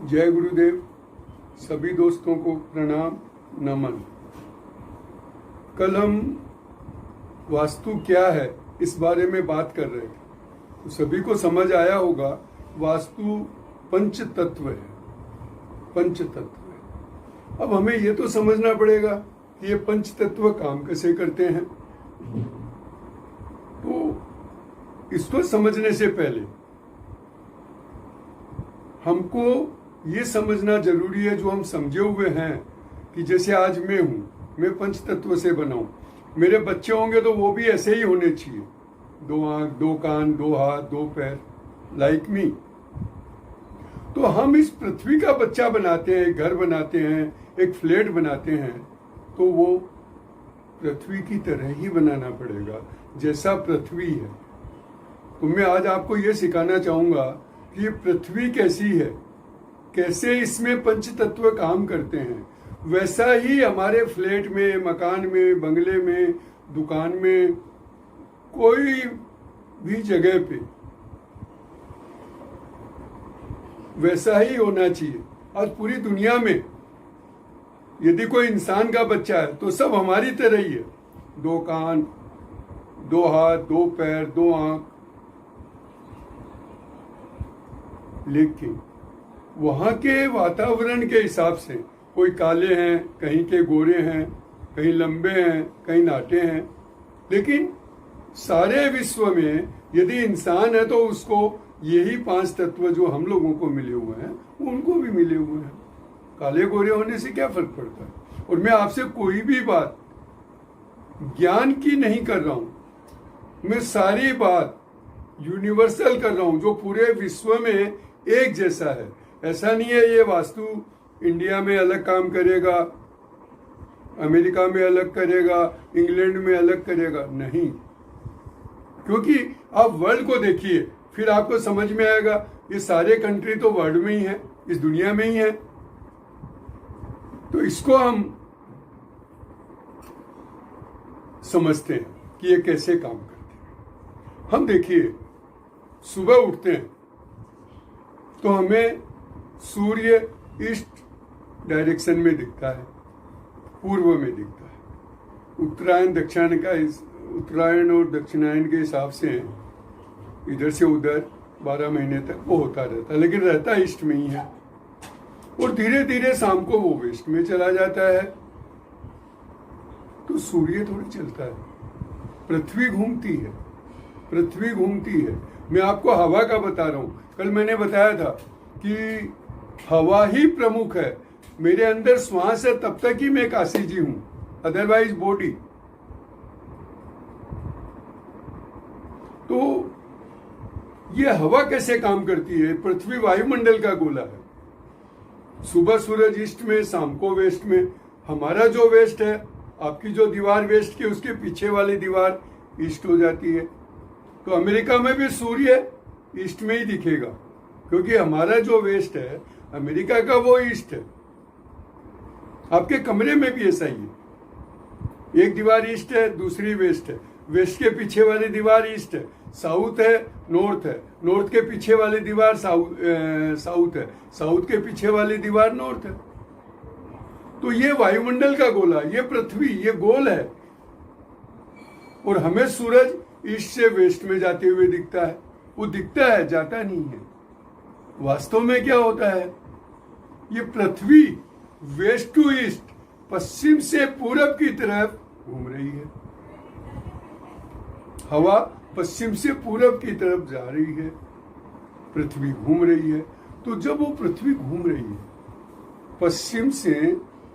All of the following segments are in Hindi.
जय गुरुदेव। सभी दोस्तों को प्रणाम नमन। कल हम वास्तु क्या है इस बारे में बात कर रहे थे, तो सभी को समझ आया होगा वास्तु पंच तत्व है। पंच तत्व है। अब हमें ये तो समझना पड़ेगा कि ये पंच तत्व काम कैसे करते हैं। तो इसको समझने से पहले हमको ये समझना जरूरी है, जो हम समझे हुए हैं कि जैसे आज मैं हूं, मैं पंच तत्व से बना हूं। मेरे बच्चे होंगे तो वो भी ऐसे ही होने चाहिए, 2 आंख, 2 कान, 2 हाथ, 2 पैर, लाइक मी। तो हम इस पृथ्वी का बच्चा बनाते हैं, एक घर बनाते हैं, एक फ्लैट बनाते हैं, तो वो पृथ्वी की तरह ही बनाना पड़ेगा जैसा पृथ्वी है। तो मैं आज आपको ये सिखाना चाहूंगा कि ये पृथ्वी कैसी है, कैसे इसमें पंच तत्व काम करते हैं। वैसा ही हमारे फ्लैट में, मकान में, बंगले में, दुकान में, कोई भी जगह पे वैसा ही होना चाहिए। आज पूरी दुनिया में यदि कोई इंसान का बच्चा है तो सब हमारी तरह ही है, 2 कान, 2 हाथ, 2 पैर, 2 आंख। लेकिन वहां के वातावरण के हिसाब से कोई काले हैं, कहीं के गोरे हैं, कहीं लंबे हैं, कहीं नाटे हैं। लेकिन सारे विश्व में यदि इंसान है तो उसको यही 5 तत्व जो हम लोगों को मिले हुए हैं वो उनको भी मिले हुए हैं। काले गोरे होने से क्या फर्क पड़ता है। और मैं आपसे कोई भी बात ज्ञान की नहीं कर रहा हूं, मैं सारी बात यूनिवर्सल कर रहा हूं, जो पूरे विश्व में एक जैसा है। ऐसा नहीं है ये वास्तु इंडिया में अलग काम करेगा, अमेरिका में अलग करेगा, इंग्लैंड में अलग करेगा, नहीं। क्योंकि आप वर्ल्ड को देखिए, फिर आपको समझ में आएगा ये सारे कंट्री तो वर्ल्ड में ही है, इस दुनिया में ही है। तो इसको हम समझते हैं कि ये कैसे काम करते हैं। हम देखिए, सुबह उठते हैं तो हमें सूर्य ईस्ट डायरेक्शन में दिखता है, पूर्व में दिखता है। उत्तरायण और दक्षिणायन के हिसाब से इधर से उधर 12 महीने तक वो होता रहता है, लेकिन रहता ईस्ट में ही है। और धीरे धीरे शाम को वो वेस्ट में चला जाता है। तो सूर्य थोड़ी चलता है, पृथ्वी घूमती है, पृथ्वी घूमती है। मैं आपको हवा का बता रहा हूं। कल मैंने बताया था कि हवा ही प्रमुख है। मेरे अंदर श्वास है तब तक ही मैं काशी जी हूं, अदरवाइज बॉडी। तो ये हवा कैसे काम करती है। पृथ्वी वायुमंडल का गोला है। सुबह सूरज ईस्ट में, शाम को वेस्ट में। हमारा जो वेस्ट है, आपकी जो दीवार वेस्ट की, उसके पीछे वाली दीवार ईस्ट हो जाती है। तो अमेरिका में भी सूर्य ईस्ट में ही दिखेगा, क्योंकि हमारा जो वेस्ट है अमेरिका का वो ईस्ट है। आपके कमरे में भी ऐसा ही है, एक दीवार ईस्ट है, दूसरी वेस्ट है। वेस्ट के पीछे वाली दीवार ईस्ट है, साउथ है, नॉर्थ है। नॉर्थ के पीछे वाली दीवार साउथ है, साउथ के पीछे वाली दीवार नॉर्थ है। तो ये वायुमंडल का गोला, ये पृथ्वी, ये गोल है। और हमें सूरज ईस्ट से वेस्ट में जाते हुए दिखता है। वो दिखता है, जाता नहीं है। वास्तव में क्या होता है, ये पृथ्वी वेस्ट टू ईस्ट, पश्चिम से पूरब की तरफ घूम रही है। हवा पश्चिम से पूरब की तरफ जा रही है, पृथ्वी घूम रही है। तो जब वो पृथ्वी घूम रही है, पश्चिम से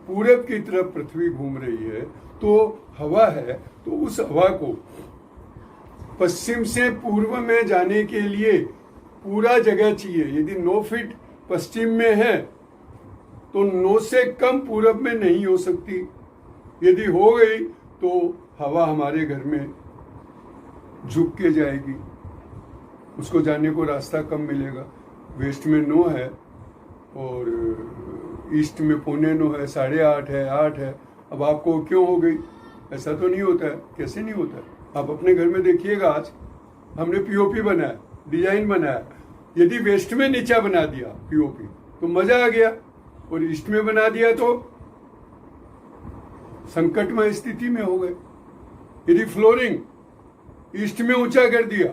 पूरब की तरफ पृथ्वी घूम रही है, तो हवा है, तो उस हवा को पश्चिम से पूर्व में जाने के लिए पूरा जगह चाहिए। यदि 9 फीट पश्चिम में है तो 9 से कम पूरब में नहीं हो सकती। यदि हो गई तो हवा हमारे घर में झुक के जाएगी, उसको जाने को रास्ता कम मिलेगा। वेस्ट में 9 है और ईस्ट में 9:15 है, 8:30 है, 8 है। अब आपको क्यों हो गई, ऐसा तो नहीं होता है। कैसे नहीं होता है, आप अपने घर में देखिएगा। आज हमने पीओपी बनाया, डिजाइन बनाया, यदि वेस्ट में नीचा बना दिया पीओपी तो मजा आ गया, और ईस्ट में बना दिया तो संकटमय स्थिति में हो गए। यदि फ्लोरिंग ईस्ट में ऊंचा कर दिया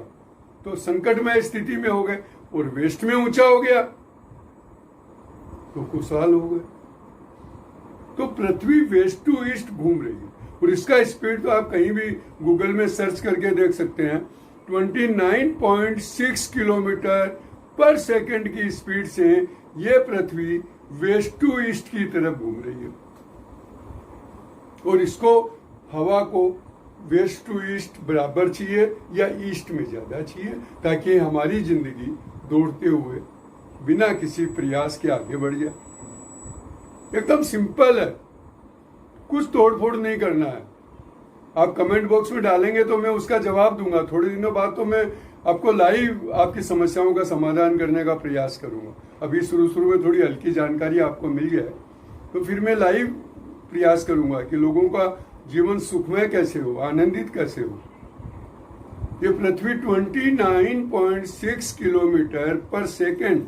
तो संकटमय स्थिति में हो गए, और वेस्ट में ऊंचा हो गया तो खुशहाल हो गए। तो पृथ्वी वेस्ट टू ईस्ट घूम रही है, और इसका स्पीड तो आप कहीं भी गूगल में सर्च करके देख सकते हैं। 29.6 किलोमीटर पर सेकंड की स्पीड से ये पृथ्वी वेस्ट टू ईस्ट की तरफ घूम रही है, और इसको हवा को वेस्ट टू ईस्ट बराबर चाहिए या ईस्ट में ज्यादा चाहिए, ताकि हमारी जिंदगी दौड़ते हुए बिना किसी प्रयास के आगे बढ़ जाए। एकदम सिंपल है, कुछ तोड़फोड़ नहीं करना है। आप कमेंट बॉक्स में डालेंगे तो मैं उसका जवाब दूंगा। थोड़े दिनों बाद तो मैं आपको लाइव आपकी समस्याओं का समाधान करने का प्रयास करूंगा। अभी शुरू में थोड़ी हल्की जानकारी आपको मिल जाए, तो फिर मैं लाइव प्रयास करूंगा कि लोगों का जीवन सुखमय कैसे हो, आनंदित कैसे हो। ये पृथ्वी 29.6 किलोमीटर पर सेकेंड,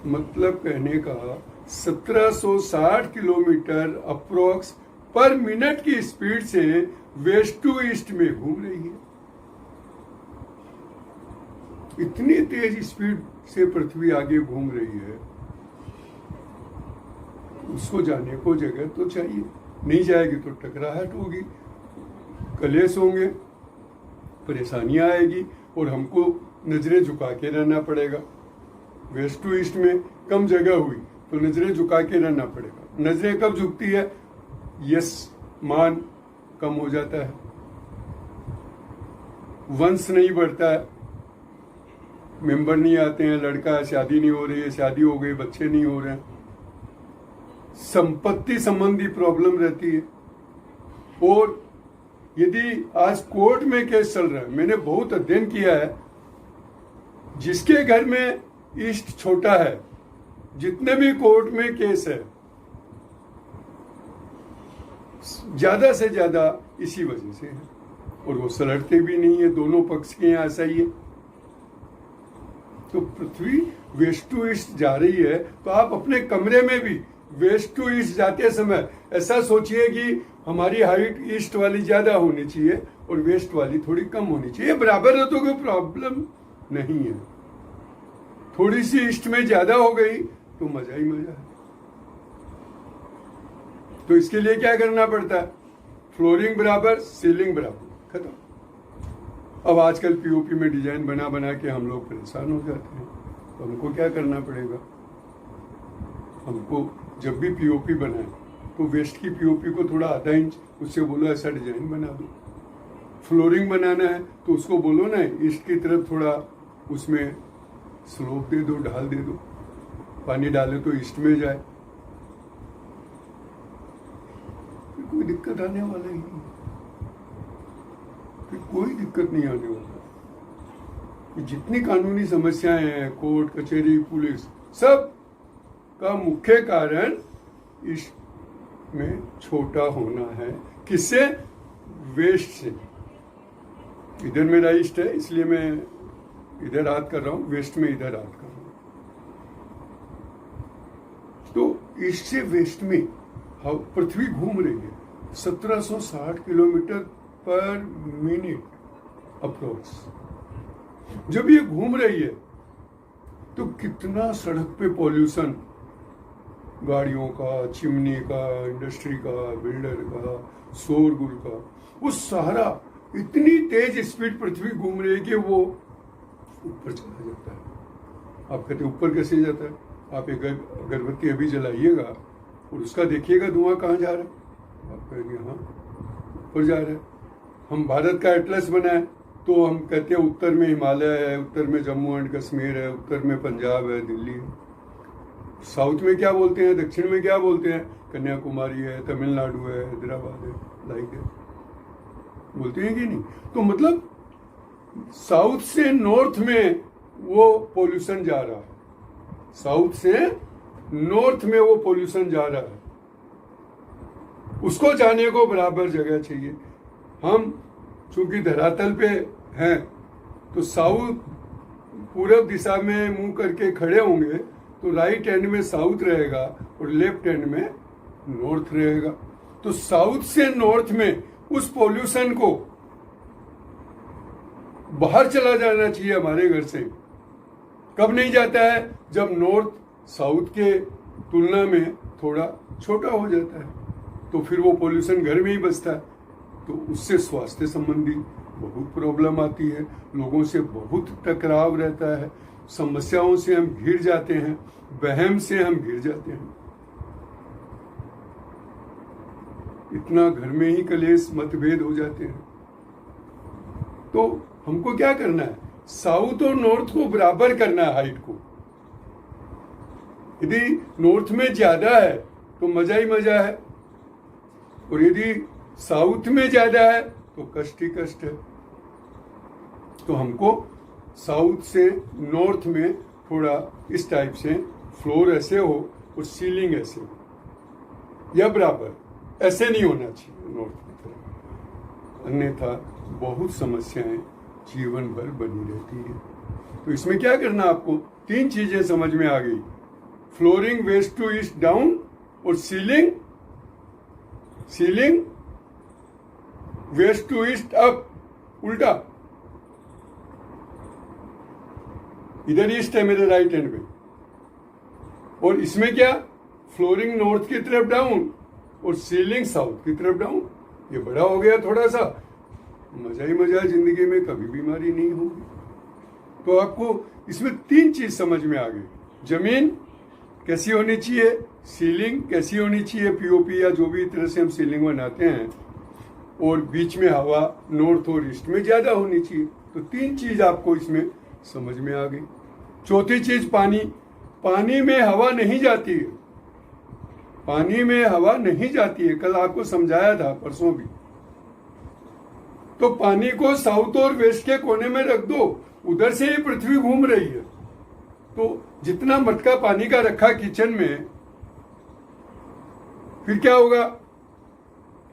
मतलब कहने का 1760 किलोमीटर अप्रोक्स पर मिनट की स्पीड से वेस्ट टू ईस्ट में घूम रही है। इतनी तेज स्पीड से पृथ्वी आगे घूम रही है, उसको जाने को जगह तो चाहिए। नहीं जाएगी तो टकराहट होगी, कलेश होंगे, परेशानियां आएगी, और हमको नजरें झुका के रहना पड़ेगा। वेस्ट टू ईस्ट में कम जगह हुई तो नजरें झुका के रहना पड़ेगा। नजरें कब झुकती है? यश मान कम हो जाता है, वंश नहीं बढ़ता है, मेंबर नहीं आते हैं, लड़का शादी नहीं हो रही है, शादी हो गई, बच्चे नहीं हो रहे हैं, संपत्ति संबंधी प्रॉब्लम रहती है। और यदि आज कोर्ट में केस चल रहा है, मैंने बहुत अध्ययन किया है, जिसके घर में ईस्ट छोटा है, जितने भी कोर्ट में केस है, ज्यादा से ज्यादा इसी वजह से है। और वो सलटते भी नहीं है, दोनों पक्ष के यहाँ ऐसा ही है। तो पृथ्वी वेस्ट टू ईस्ट जा रही है, तो आप अपने कमरे में भी वेस्ट टू ईस्ट जाते समय ऐसा सोचिए कि हमारी हाइट ईस्ट वाली ज्यादा होनी चाहिए और वेस्ट वाली थोड़ी कम होनी चाहिए। बराबर है तो कोई प्रॉब्लम नहीं है। थोड़ी सी ईस्ट में ज्यादा हो गई तो मजा ही मजा है। तो इसके लिए क्या करना पड़ता है? फ्लोरिंग बराबर, सीलिंग बराबर, खत्म। अब आजकल पीओपी में डिजाइन बना बना के हम लोग परेशान हो जाते हैं। तो हमको क्या करना पड़ेगा? हमको जब भी पीओपी बनाए तो वेस्ट की पीओपी को थोड़ा आधा इंच उससे बोलो ऐसा डिजाइन बना दो। फ्लोरिंग बनाना है तो उसको बोलो ना ईस्ट की तरफ थोड़ा उसमें स्लोप दे दो, ढाल दे दो। पानी डाले तो ईस्ट में जाए, कोई दिक्कत आने वाला ही नहीं। कोई दिक्कत नहीं आने वाला। जितनी कानूनी समस्याएं हैं, कोर्ट कचहरी पुलिस, सब का मुख्य कारण ईस्ट में छोटा होना है। किससे? वेस्ट से। इधर मेरा ईस्ट है इसलिए मैं इधर हाथ कर रहा हूं, वेस्ट में इधर हाथ कर रहा हूं। तो ईस्ट से वेस्ट में पृथ्वी घूम रही है 1760 किलोमीटर पर मिनट अप्रोक्स। जब ये घूम रही है तो कितना सड़क पे पॉल्यूशन, गाड़ियों का, चिमनी का, इंडस्ट्री का, बिल्डर का, शोरगुल का, वो सारा इतनी तेज स्पीड पृथ्वी घूम रही है कि वो ऊपर चला जाता है। आप कहते ऊपर कैसे जाता है? आप एक अगरबत्ती अभी जलाइएगा और उसका देखिएगा धुआं कहाँ जा रहा है। आप कहेंगे हाँ ऊपर जा रहा है। हम भारत का एटलस बनाए तो हम कहते हैं उत्तर में हिमालय है, उत्तर में जम्मू एंड कश्मीर है, उत्तर में पंजाब है, दिल्ली है। साउथ में क्या बोलते हैं, दक्षिण में क्या बोलते हैं? कन्याकुमारी है, तमिलनाडु है, हैदराबाद है, लाइक है, बोलते हैं कि नहीं? तो मतलब साउथ से नॉर्थ में वो पोल्यूशन जा रहा है, साउथ से नॉर्थ में वो पोल्यूशन जा रहा है। उसको जाने को बराबर जगह चाहिए। हम चूंकि धरातल पे हैं तो साउथ पूरब दिशा में मुंह करके खड़े होंगे तो राइट एंड में साउथ रहेगा और लेफ्ट एंड में नॉर्थ रहेगा। तो साउथ से नॉर्थ में उस पॉल्यूशन को बाहर चला जाना चाहिए हमारे घर से। कब नहीं जाता है? जब नॉर्थ साउथ के तुलना में थोड़ा छोटा हो जाता है, तो फिर वो पॉल्यूशन घर में ही बचता है। तो उससे स्वास्थ्य संबंधी बहुत प्रॉब्लम आती है, लोगों से बहुत टकराव रहता है, समस्याओं से हम घिर जाते हैं, वहम से हम घिर जाते हैं। इतना घर में ही कलेश मतभेद हो जाते हैं। तो हमको क्या करना है? साउथ और नॉर्थ को बराबर करना है हाइट को। यदि नॉर्थ में ज्यादा है तो मजा ही मजा है, और यदि साउथ में ज्यादा है तो कष्ट ही कष्ट है। तो हमको साउथ से नॉर्थ में थोड़ा इस टाइप से फ्लोर ऐसे हो और सीलिंग ऐसे हो, या बराबर, ऐसे नहीं होना चाहिए नॉर्थ की तरफ, अन्यथा बहुत समस्याएं जीवन भर बनी रहती है। तो इसमें क्या करना आपको? 3 चीजें समझ में आ गई। Flooring west to east down, और ceiling west to east up, उल्टा। इधर ईस्ट है मेरे राइट हैंड में, और इसमें क्या? फ्लोरिंग नॉर्थ की तरफ डाउन और सीलिंग साउथ की तरफ डाउन। ये बड़ा हो गया थोड़ा सा, मजा ही मजा, जिंदगी में कभी बीमारी नहीं होगी। तो आपको इसमें 3 चीज समझ में आ गई। जमीन कैसी होनी चाहिए, सीलिंग कैसी होनी चाहिए, पीओपी या जो भी तरह से हम सीलिंग बनाते हैं, और बीच में हवा नॉर्थ और ईस्ट में ज्यादा होनी चाहिए। तो 3 चीज आपको इसमें समझ में आ गई। चौथी चीज पानी। पानी में हवा नहीं जाती है, पानी में हवा नहीं जाती है, कल आपको समझाया था, परसों भी। तो पानी को साउथ और वेस्ट के कोने में रख दो, उधर से ही पृथ्वी घूम रही है। तो जितना मटका पानी का रखा किचन में, फिर क्या होगा?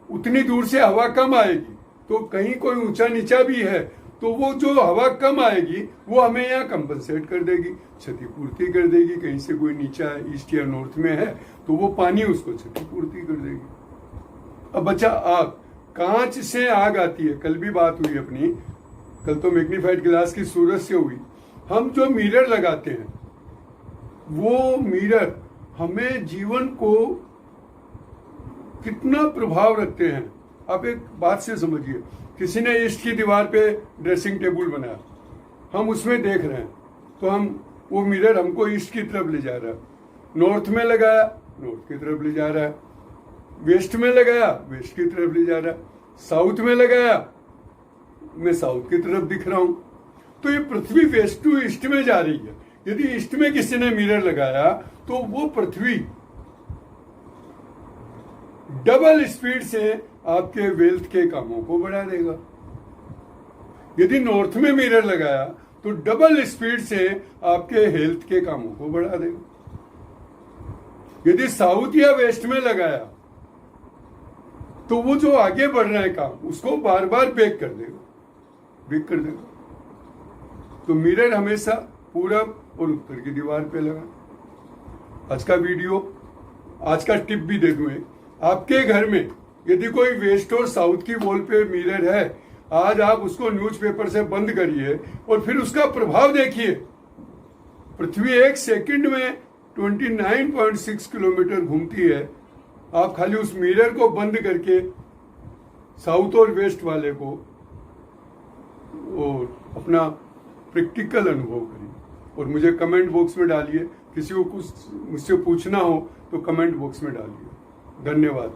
उतनी दूर से हवा कम आएगी। तो कहीं कोई ऊंचा नीचा भी है तो वो जो हवा कम आएगी वो हमें यहाँ कंपनसेट कर देगी, क्षतिपूर्ति कर देगी। कहीं से कोई नीचा ईस्ट या नॉर्थ में है तो वो पानी उसको क्षतिपूर्ति कर देगी। अब बचा आग। कांच से आग आती है, कल भी बात हुई अपनी, कल तो मैग्नीफाइड ग्लास की सूरत से हुई। हम जो मिरर लगाते हैं वो मिरर हमें जीवन को कितना प्रभाव रखते हैं। आप एक बात से समझिए, किसी ने ईस्ट की दीवार पे ड्रेसिंग टेबल बनाया, हम उसमें देख रहे हैं, तो हम वो मिरर हमको ईस्ट की तरफ ले जा रहा है। नॉर्थ में लगाया, नॉर्थ की तरफ ले जा रहा है। वेस्ट में लगाया, वेस्ट की तरफ ले जा रहा है। साउथ में लगाया, मैं साउथ की तरफ दिख रहा हूं। तो ये पृथ्वी वेस्ट टू ईस्ट में जा रही है। यदि ईस्ट में किसी ने मिरर लगाया तो वो पृथ्वी डबल स्पीड से आपके वेल्थ के कामों को बढ़ा देगा। यदि नॉर्थ में मिरर लगाया तो डबल स्पीड से आपके हेल्थ के कामों को बढ़ा देगा। यदि साउथ या वेस्ट में लगाया तो वो जो आगे बढ़ रहा है काम उसको बार बार ब्रेक कर देगा। तो मिरर हमेशा पूरब और उत्तर की दीवार पे लगा। आज का वीडियो, आज का टिप भी दे दूं, आपके घर में यदि कोई वेस्ट और साउथ की वॉल पे मिरर है, आज आप उसको न्यूज़पेपर से बंद करिए और फिर उसका प्रभाव देखिए। पृथ्वी 1 सेकंड में 29.6 किलोमीटर घूमती है। आप खाली उस मिरर को बंद करके साउथ और वेस्ट वाले को और अपना प्रैक्टिकल अनुभव करिए और मुझे कमेंट बॉक्स में डालिए। किसी को कुछ मुझसे पूछना हो तो कमेंट बॉक्स में डालिए। धन्यवाद।